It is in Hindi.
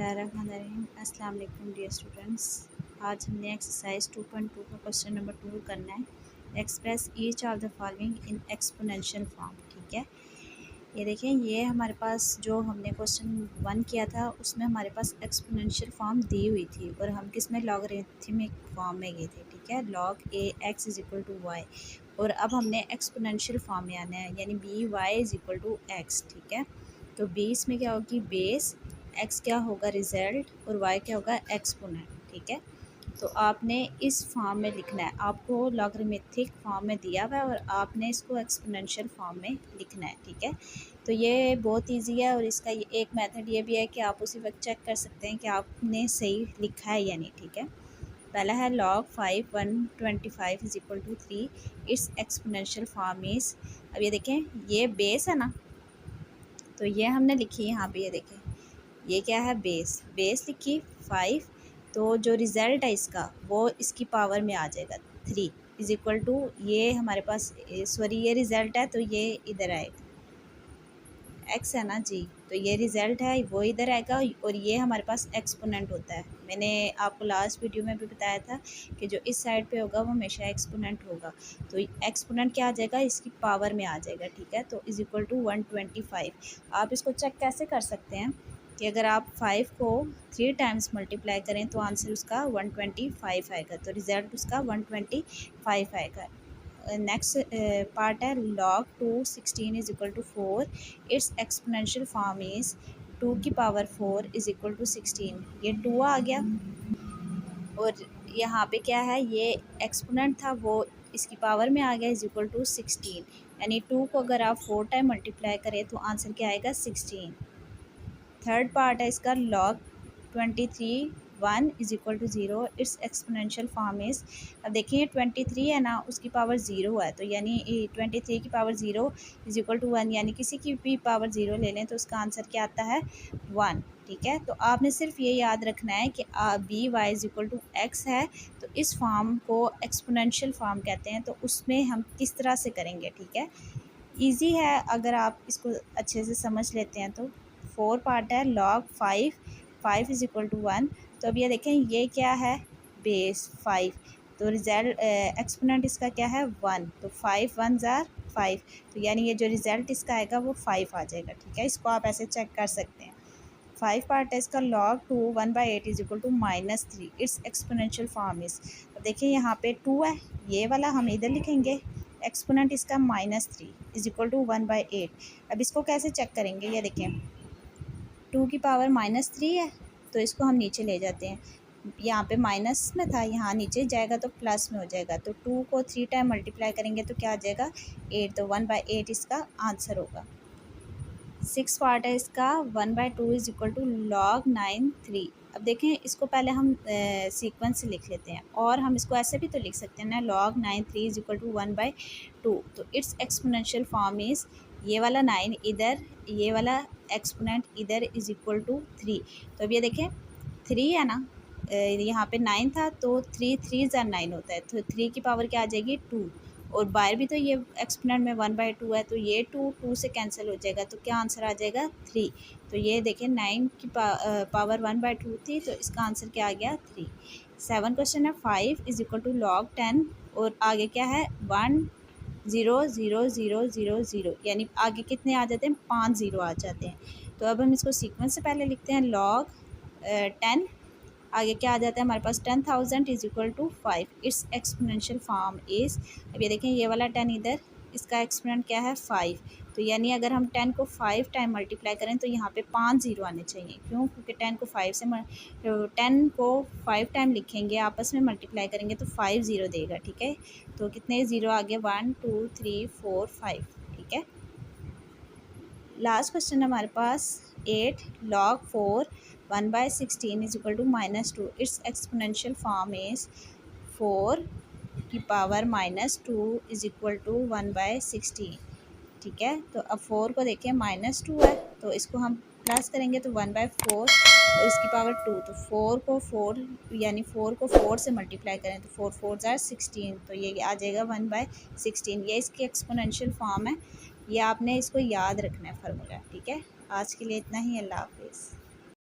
बिस्मिल्लाहिर्रहमानिर्रहीम। अस्सलाम वालेकुम डियर स्टूडेंट्स। आज हमने एक्सरसाइज 2.2 का क्वेश्चन नंबर 2 करना है। Express each of the following in exponential form. ठीक है, ये देखें, ये हमारे पास जो हमने क्वेश्चन 1 किया था उसमें हमारे पास एक्सपोनेंशियल फॉर्म दी हुई थी और हम किस में लॉगरिथमिक फॉर्म में गए थे। ठीक है, log a x is equal to y, और अब हमने एक्सपोनेंशियल फॉर्म में आना है, यानी b y is equal to x. ठीक है, तो बी इसमें क्या होगी, बेस, एक्स क्या होगा, रिज़ल्ट, और वाई क्या होगा, एक्सपोनेंट। ठीक है, तो आपने इस फॉर्म में लिखना है, आपको लॉगरिथमिक फॉर्म में दिया हुआ है और आपने इसको एक्सपोनेंशियल फॉर्म में लिखना है। ठीक है, तो ये बहुत इजी है और इसका ये एक मेथड ये भी है कि आप उसी वक्त चेक कर सकते हैं कि आपने सही लिखा है या नहीं। ठीक है, पहला है log 5 125 is equal to 3, it's exponential form is. अब ये देखें, ये बेस है ना, तो ये हमने लिखी यहाँ पे, ये देखें ये क्या है, बेस लिखी 5, तो जो रिज़ल्ट है इसका वो इसकी पावर में आ जाएगा 3 इज इक्वल टू, ये हमारे पास सॉरी ये रिज़ल्ट है तो ये इधर आएगा, एक्स है ना जी, तो ये रिज़ल्ट है वो इधर आएगा और ये हमारे पास एक्सपोनेंट होता है। मैंने आपको लास्ट वीडियो में भी बताया था कि जो इस साइड पे होगा वो हमेशा एक्सपोनेंट होगा, तो एक्सपोनेंट क्या आ जाएगा, इसकी पावर में आ जाएगा। ठीक है, तो इज़ इक्वल टू 125। आप इसको चेक कैसे कर सकते हैं कि अगर आप 5 को 3 टाइम्स मल्टीप्लाई करें तो आंसर उसका 125 आएगा, तो रिज़ल्ट उसका 125 आएगा। नेक्स्ट पार्ट है log 2 16 is equal to 4, it's exponential form is 2 की पावर 4 इज इक्वल टू 16। ये 2 आ गया और यहाँ पे क्या है, ये एक्सपोनेंट था वो इसकी पावर में आ गया इज इक्वल टू 16, यानी 2 को अगर आप 4 टाइम मल्टीप्लाई करें तो आंसर क्या आएगा, 16। थर्ड पार्ट है इसका log 23 1 is equal to 0, it's exponential form is. अब देखिए 23 है ना, उसकी पावर 0 है, तो यानी 23 की पावर 0 इज इक्वल टू 1, यानी किसी की भी पावर 0 ले लें तो उसका आंसर क्या आता है, 1। ठीक है, तो आपने सिर्फ ये याद रखना है कि b y is equal to x है, तो इस फॉर्म को एक्सपोनेंशियल फॉर्म कहते हैं, तो उसमें हम किस तरह से करेंगे। ठीक है, ईजी है अगर आप इसको अच्छे से समझ लेते हैं तो। 4 पार्ट है log 5 इज इक्वल टू 1, तो अब ये देखें ये क्या है, बेस 5, तो रिज़ल्ट एक्सपोनेंट इसका क्या है, 1, तो 5 1 ज़ार 5, तो यानी ये जो रिज़ल्ट इसका आएगा वो 5 आ जाएगा। ठीक है, इसको आप ऐसे चेक कर सकते हैं। 5 पार्ट है इसका log 2 1/8 is equal to -3, it's exponential form is. अब देखिए यहाँ पे 2 है, ये वाला हम इधर लिखेंगे, एक्सपोनेंट इसका -3 इज इक्वल टू 1/8। अब इसको कैसे चेक करेंगे, ये देखें 2 की पावर -3 है, तो इसको हम नीचे ले जाते हैं, यहाँ पे माइनस में था, यहाँ नीचे जाएगा तो प्लस में हो जाएगा, तो 2 को 3 टाइम मल्टीप्लाई करेंगे तो क्या आ जाएगा, 8, तो 1/8 इसका आंसर होगा। 6 पार्ट है इसका 1/2 इज इक्वल टू log 9 3। अब देखें इसको पहले हम सीक्वेंस से लिख लेते हैं, और हम इसको ऐसे भी तो लिख सकते हैं ना, log 9 3 इज इक्वल टू 1/2, तो इट्स एक्सपोनेंशियल फॉर्म इज़, ये वाला 9 इधर, ये वाला एक्सपोनेंट इधर इज इक्वल टू 3। तो अब ये देखें 3 है ना, यहाँ पे 9 था तो 3 3 ज़ा 9 होता है, तो 3 की पावर क्या आ जाएगी, 2, और बाहर भी तो ये एक्सपोनेंट में 1/2 है, तो ये 2 से कैंसिल हो जाएगा, तो क्या आंसर आ जाएगा, 3। तो ये देखें 9 की पावर 1/2 थी, तो इसका आंसर क्या आ गया, 3। 7 क्वेश्चन है 5 इज इक्वल टू log 10, और आगे क्या है 1 0 0 0 0 0, यानी आगे कितने आ जाते हैं, 5 0 आ जाते हैं। तो अब हम इसको सीक्वेंस से पहले लिखते हैं, log 10, आगे क्या आ जाता है हमारे पास, 10,000 is equal to 5, it's exponential form is. अब ये देखें ये वाला 10 इधर, इसका एक्सपोनेंट क्या है, 5, तो यानी अगर हम 10 को 5 टाइम मल्टीप्लाई करें तो यहाँ पे 5 0 आने चाहिए, क्यों, क्योंकि 10 को 5 से 10 को 5 टाइम लिखेंगे, आपस में मल्टीप्लाई करेंगे तो 5 0 देगा। ठीक है, तो कितने ज़ीरो आ गए, 1 2 3 4 5। ठीक है, लास्ट क्वेश्चन हमारे पास 8 log 4 1/16 is equal to -2, it's exponential form is 4 की पावर -2 इज इक्वल टू 1/16। ठीक है, तो अब 4 को देखें -2 है, तो इसको हम प्लस करेंगे तो 1/4, तो इसकी पावर 2, तो 4 को 4 यानी 4 को 4 से मल्टीप्लाई करें तो 4 4 ज़ार 16, तो ये आ जाएगा 1/16। ये इसकी एक्सपोनेंशियल फॉर्म है, ये आपने इसको याद रखना है फार्मूला। ठीक है, आज के लिए इतना ही, अल्लाह हाफिज़।